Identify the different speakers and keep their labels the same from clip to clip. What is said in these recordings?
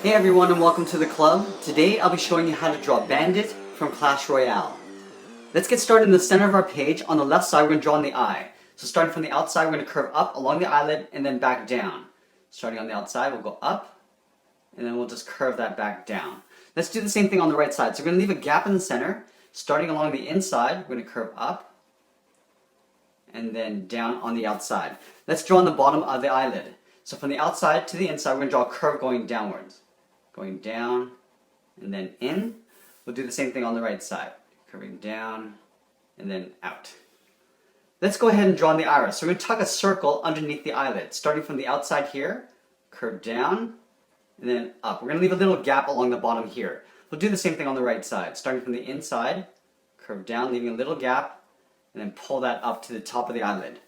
Speaker 1: Hey everyone and welcome to the club. Today I'll be showing you how to draw Bandit from Clash Royale. Let's get started in the center of our page. On the left side we're going to draw in the eye. So starting from the outside we're going to curve up along the eyelid and then back down. Starting on the outside we'll go up and then we'll just curve that back down. Let's do the same thing on the right side. So we're going to leave a gap in the center. Starting along the inside we're going to curve up and then down on the outside. Let's draw on the bottom of the eyelid. So from the outside to the inside we're going to draw a curve going downwards. Going down and then in. We'll do the same thing on the right side. Curving down and then out. Let's go ahead and draw in the iris. So we're going to tuck a circle underneath the eyelid. Starting from the outside here, curve down and then up. We're going to leave a little gap along the bottom here. We'll do the same thing on the right side. Starting from the inside, curve down, leaving a little gap, and then pull that up to the top of the eyelid.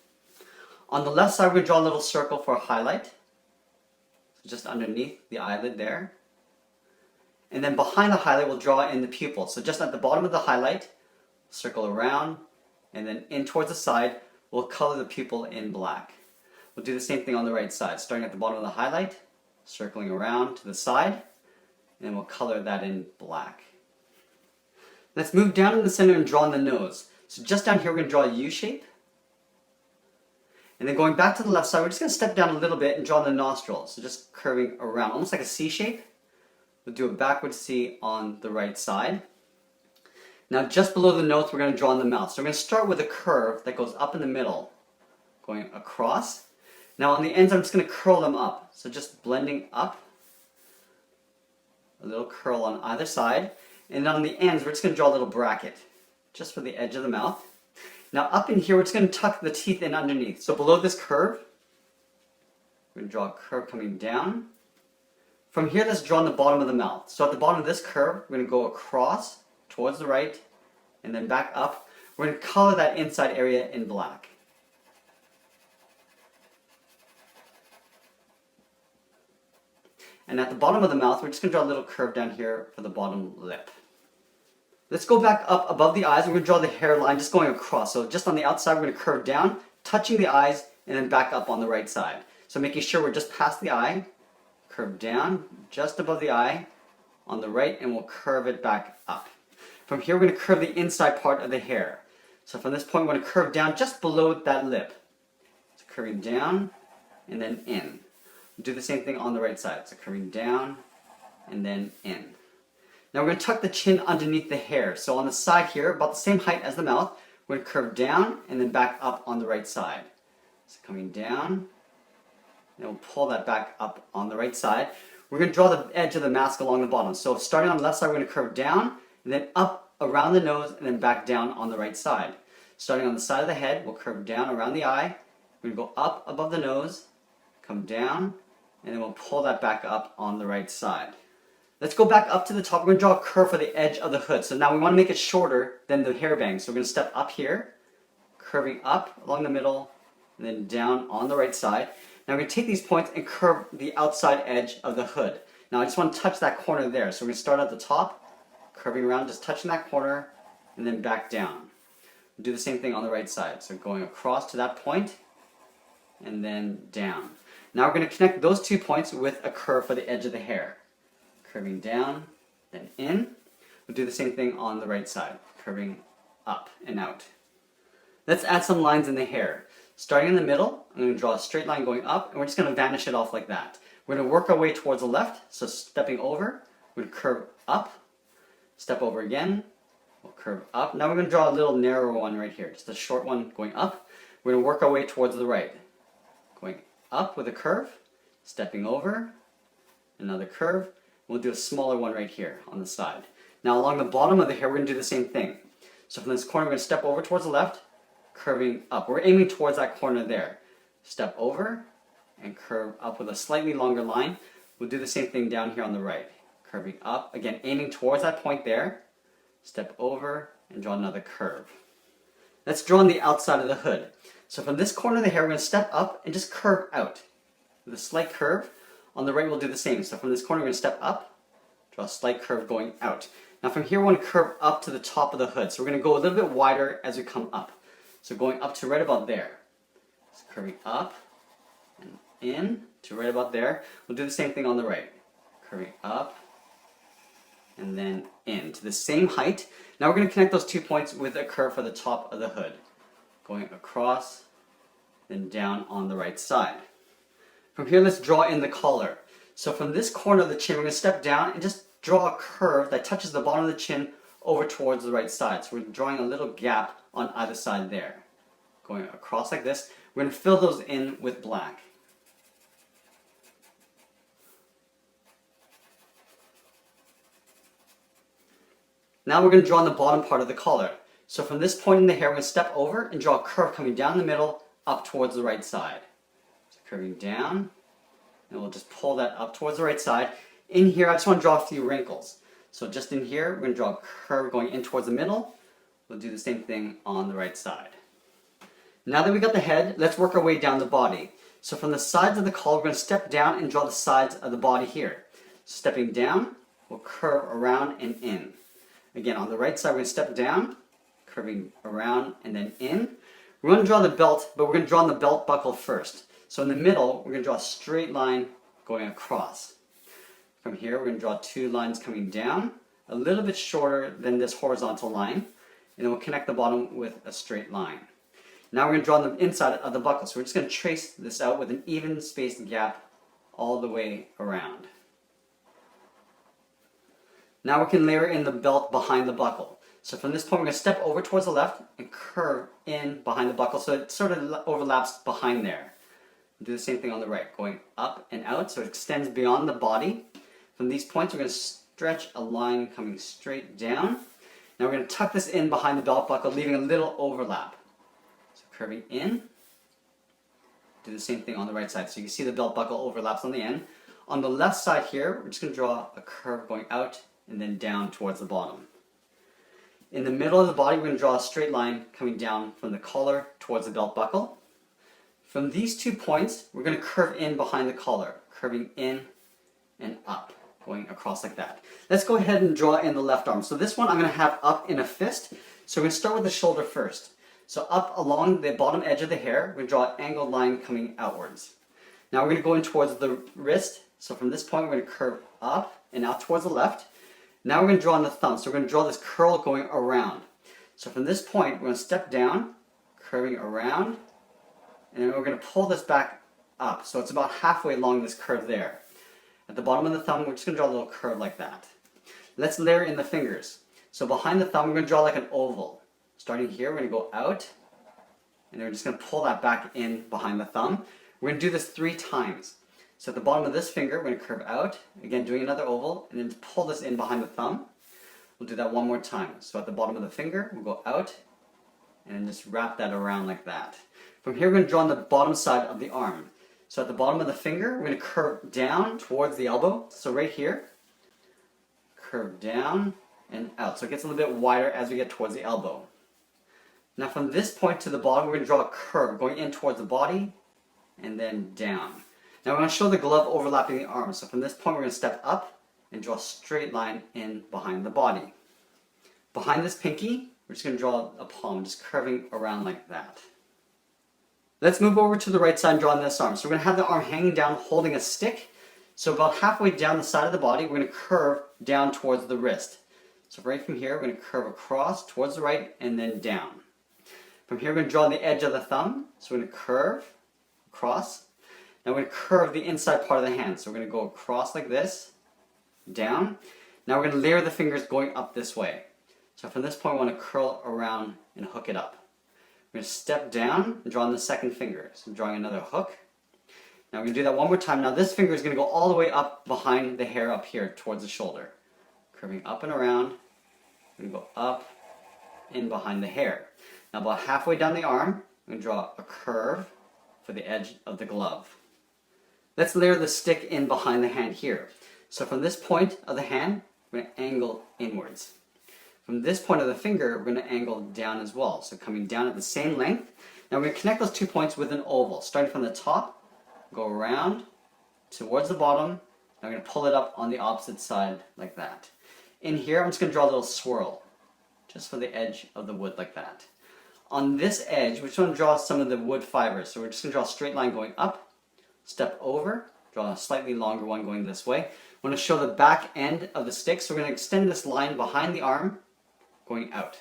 Speaker 1: On the left side, we're going to draw a little circle for a highlight. So just underneath the eyelid there. And then behind the highlight, we'll draw in the pupil. So just at the bottom of the highlight, circle around, and then in towards the side, we'll color the pupil in black. We'll do the same thing on the right side. Starting at the bottom of the highlight, circling around to the side, and then we'll color that in black. Let's move down in the center and draw in the nose. So just down here, we're going to draw a U shape. And then going back to the left side, we're just going to step down a little bit and draw the nostrils. So just curving around, almost like a C shape. We'll do a backward C on the right side. Now just below the nose we're going to draw in the mouth. So we're going to start with a curve that goes up in the middle, going across. Now on the ends I'm just going to curl them up. So just blending up, a little curl on either side. And on the ends we're just going to draw a little bracket, just for the edge of the mouth. Now up in here we're just going to tuck the teeth in underneath. So below this curve, we're going to draw a curve coming down. From here, let's draw on the bottom of the mouth. So at the bottom of this curve, we're going to go across towards the right and then back up. We're going to color that inside area in black. And at the bottom of the mouth, we're just going to draw a little curve down here for the bottom lip. Let's go back up above the eyes. We're going to draw the hairline just going across. So just on the outside, we're going to curve down, touching the eyes, and then back up on the right side. So making sure we're just past the eye. Curve down just above the eye on the right and we'll curve it back up. From here we're going to curve the inside part of the hair. So from this point we're going to curve down just below that lip. So curving down and then in. We'll do the same thing on the right side. So curving down and then in. Now we're going to tuck the chin underneath the hair. So on the side here, about the same height as the mouth, we're going to curve down and then back up on the right side. So coming down. And we'll pull that back up on the right side. We're going to draw the edge of the mask along the bottom. So starting on the left side, we're going to curve down, and then up around the nose, and then back down on the right side. Starting on the side of the head, we'll curve down around the eye. We're going to go up above the nose, come down, and then we'll pull that back up on the right side. Let's go back up to the top. We're going to draw a curve for the edge of the hood. So now we want to make it shorter than the hairbang. So we're going to step up here, curving up along the middle, and then down on the right side. Now we're going to take these points and curve the outside edge of the hood. Now I just want to touch that corner there. So we're going to start at the top, curving around, just touching that corner, and then back down. We'll do the same thing on the right side. So going across to that point, and then down. Now we're going to connect those 2 points with a curve for the edge of the hair. Curving down, then in. We'll do the same thing on the right side, curving up and out. Let's add some lines in the hair. Starting in the middle, I'm going to draw a straight line going up, and we're just going to vanish it off like that. We're going to work our way towards the left, so stepping over, we're going to curve up, step over again, we'll curve up. Now we're going to draw a little narrower one right here, just a short one going up. We're going to work our way towards the right. Going up with a curve, stepping over, another curve. We'll do a smaller one right here on the side. Now along the bottom of the hair, we're going to do the same thing. So from this corner, we're going to step over towards the left, curving up. We're aiming towards that corner there. Step over and curve up with a slightly longer line. We'll do the same thing down here on the right. Curving up, again aiming towards that point there. Step over and draw another curve. Let's draw on the outside of the hood. So from this corner of the hair, we're going to step up and just curve out with a slight curve. On the right, we'll do the same. So from this corner, we're going to step up, draw a slight curve going out. Now from here, we want to curve up to the top of the hood. So we're going to go a little bit wider as we come up. So going up to right about there. So curving up and in to right about there. We'll do the same thing on the right. curving up, and then in to the same height. Now we're going to connect those 2 points with a curve for the top of the hood, going across, then down on the right side. From here, let's draw in the collar. So from this corner of the chin, we're going to step down and just draw a curve that touches the bottom of the chin over towards the right side. So we're drawing a little gap on either side there, going across like this. We're going to fill those in with black. Now we're going to draw on the bottom part of the collar. So from this point in the hair, we're going to step over and draw a curve coming down the middle up towards the right side. So curving down, and we'll just pull that up towards the right side. In here, I just want to draw a few wrinkles. So just in here, we're going to draw a curve going in towards the middle. We'll do the same thing on the right side. Now that we got the head, let's work our way down the body. So from the sides of the collar, we're going to step down and draw the sides of the body here. Stepping down, we'll curve around and in. Again, on the right side, we're going to step down, curving around and then in. We're going to draw the belt, but we're going to draw on the belt buckle first. So in the middle, we're going to draw a straight line going across. From here, we're going to draw 2 lines coming down, a little bit shorter than this horizontal line, and then we'll connect the bottom with a straight line. Now we're going to draw on the inside of the buckle. So we're just going to trace this out with an even spaced gap all the way around. Now we can layer in the belt behind the buckle. So from this point, we're going to step over towards the left and curve in behind the buckle so it sort of overlaps behind there. Do the same thing on the right, going up and out so it extends beyond the body. From these points, we're going to stretch a line coming straight down. Now we're going to tuck this in behind the belt buckle, leaving a little overlap. So curving in. Do the same thing on the right side. So you can see the belt buckle overlaps on the end. On the left side here, we're just going to draw a curve going out and then down towards the bottom. In the middle of the body, we're going to draw a straight line coming down from the collar towards the belt buckle. From these 2 points, we're going to curve in behind the collar, curving in and up, going across like that. Let's go ahead and draw in the left arm. So this one I'm going to have up in a fist. So we're going to start with the shoulder first. So up along the bottom edge of the hair, we're going to draw an angled line coming outwards. Now we're going to go in towards the wrist. So from this point, we're going to curve up and out towards the left. Now we're going to draw on the thumb. So we're going to draw this curl going around. So from this point, we're going to step down, curving around, and then we're going to pull this back up. So it's about halfway along this curve there. At the bottom of the thumb, we're just going to draw a little curve like that. Let's layer in the fingers. So behind the thumb, we're going to draw like an oval. Starting here, we're going to go out, and then we're just going to pull that back in behind the thumb. We're going to do this 3 times. So at the bottom of this finger, we're going to curve out, again doing another oval, and then pull this in behind the thumb. We'll do that 1 more time. So at the bottom of the finger, we'll go out, and then just wrap that around like that. From here, we're going to draw on the bottom side of the arm. So at the bottom of the finger, we're going to curve down towards the elbow. So right here, curve down and out. So it gets a little bit wider as we get towards the elbow. Now from this point to the bottom, we're going to draw a curve going in towards the body and then down. Now we're going to show the glove overlapping the arm. So from this point, we're going to step up and draw a straight line in behind the body. Behind this pinky, we're just going to draw a palm, just curving around like that. Let's move over to the right side and draw on this arm. So we're going to have the arm hanging down, holding a stick. So about halfway down the side of the body, we're going to curve down towards the wrist. So right from here, we're going to curve across towards the right and then down. From here, we're going to draw the edge of the thumb. So we're going to curve across. Now we're going to curve the inside part of the hand. So we're going to go across like this, down. Now we're going to layer the fingers going up this way. So from this point, we want to curl around and hook it up. We're going to step down and draw on the second finger. So I'm drawing another hook. Now we're going to do that 1 more time. Now this finger is going to go all the way up behind the hair up here towards the shoulder. Curving up and around. We're going to go up in behind the hair. Now about halfway down the arm, I'm going to draw a curve for the edge of the glove. Let's layer the stick in behind the hand here. So from this point of the hand, we're going to angle inwards. From this point of the finger, we're going to angle down as well. So coming down at the same length. Now we're going to connect those 2 points with an oval. Starting from the top, go around towards the bottom. Now I'm going to pull it up on the opposite side like that. In here, I'm just going to draw a little swirl, just for the edge of the wood like that. On this edge, we just want to draw some of the wood fibers. So we're just going to draw a straight line going up, step over, Draw a slightly longer one going this way. I want to show the back end of the stick, so we're going to extend this line behind the arm, going out.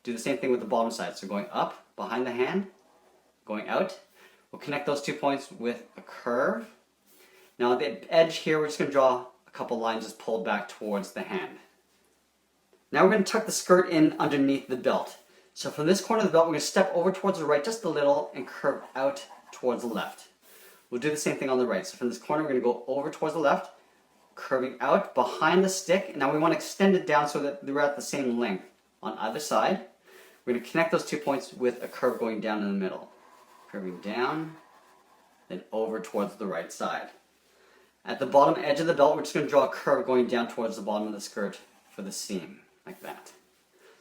Speaker 1: Do the same thing with the bottom side, so going up behind the hand, going out. We'll connect those 2 points with a curve. Now at the edge here, we're just going to draw a couple lines just pulled back towards the hand. Now we're going to tuck the skirt in underneath the belt. So from this corner of the belt, we're going to step over towards the right just a little and curve out towards the left. We'll do the same thing on the right. So from this corner, we're going to go over towards the left, curving out behind the stick. And now we want to extend it down so that they're at the same length on either side. We're going to connect those 2 points with a curve going down in the middle. Curving down, then over towards the right side. At the bottom edge of the belt, we're just going to draw a curve going down towards the bottom of the skirt for the seam, like that.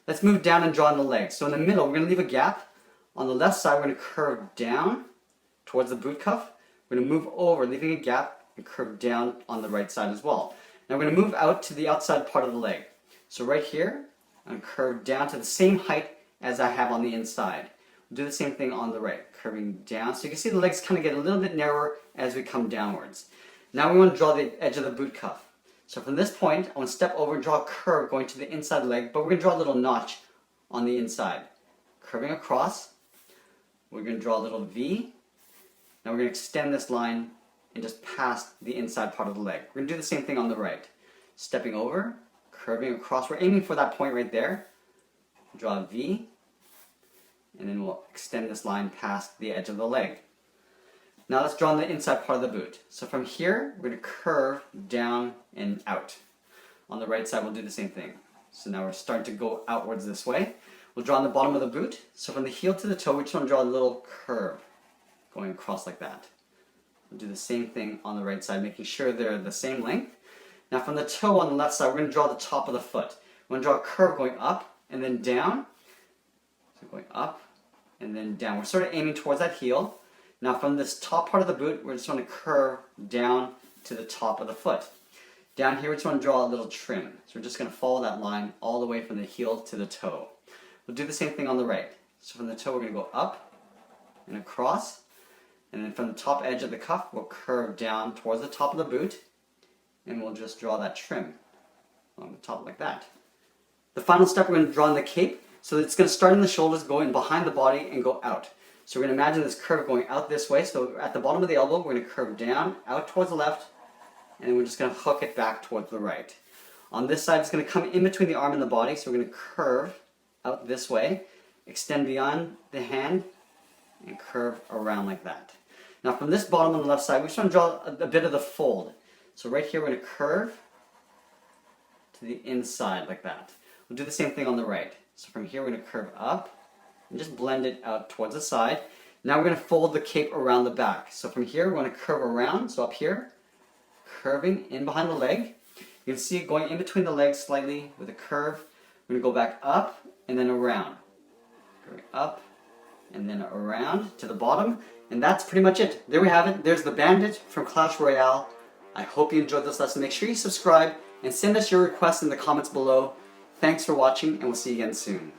Speaker 1: Let's move down and draw in the legs. So in the middle, we're going to leave a gap. On the left side, we're going to curve down towards the boot cuff. We're going to move over, leaving a gap, and curve down on the right side as well. Now we're going to move out to the outside part of the leg. So right here, I'm going to curve down to the same height as I have on the inside. We'll do the same thing on the right, curving down. So you can see the legs kind of get a little bit narrower as we come downwards. Now we want to draw the edge of the boot cuff. So from this point, I want to step over and draw a curve going to the inside leg, but we're going to draw a little notch on the inside. Curving across, we're going to draw a little V. Now we're going to extend this line and just past the inside part of the leg. We're going to do the same thing on the right. Stepping over, curving across. We're aiming for that point right there. Draw a V, and then we'll extend this line past the edge of the leg. Now let's draw on the inside part of the boot. So from here, we're going to curve down and out. On the right side, we'll do the same thing. So now we're starting to go outwards this way. We'll draw on the bottom of the boot. So from the heel to the toe, we just want to draw a little curve going across like that. We'll do the same thing on the right side, making sure they're the same length. Now from the toe on the left side, we're going to draw the top of the foot. We're going to draw a curve going up and then down. So going up and then down. We're sort of aiming towards that heel. Now from this top part of the boot, we're just going to curve down to the top of the foot. Down here, we just want to draw a little trim. So we're just going to follow that line all the way from the heel to the toe. We'll do the same thing on the right. So from the toe, we're going to go up and across. And then from the top edge of the cuff, we'll curve down towards the top of the boot. And we'll just draw that trim along the top like that. The final step, we're going to draw in the cape. So it's going to start in the shoulders, go in behind the body, and go out. So we're going to imagine this curve going out this way. So at the bottom of the elbow, we're going to curve down, out towards the left, and we're just going to hook it back towards the right. On this side, it's going to come in between the arm and the body. So we're going to curve out this way, extend beyond the hand, and curve around like that. Now from this bottom on the left side, we just want to draw a bit of the fold. So right here, we're going to curve to the inside like that. We'll do the same thing on the right. So from here, we're going to curve up and just blend it out towards the side. Now we're going to fold the cape around the back. So from here, we're going to curve around. So up here, curving in behind the leg. You can see it going in between the legs slightly with a curve. We're going to go back up and then around. Going up and then around to the bottom. And that's pretty much it. There we have it. There's the Bandit from Clash Royale. I hope you enjoyed this lesson. Make sure you subscribe and send us your requests in the comments below. Thanks for watching, and we'll see you again soon.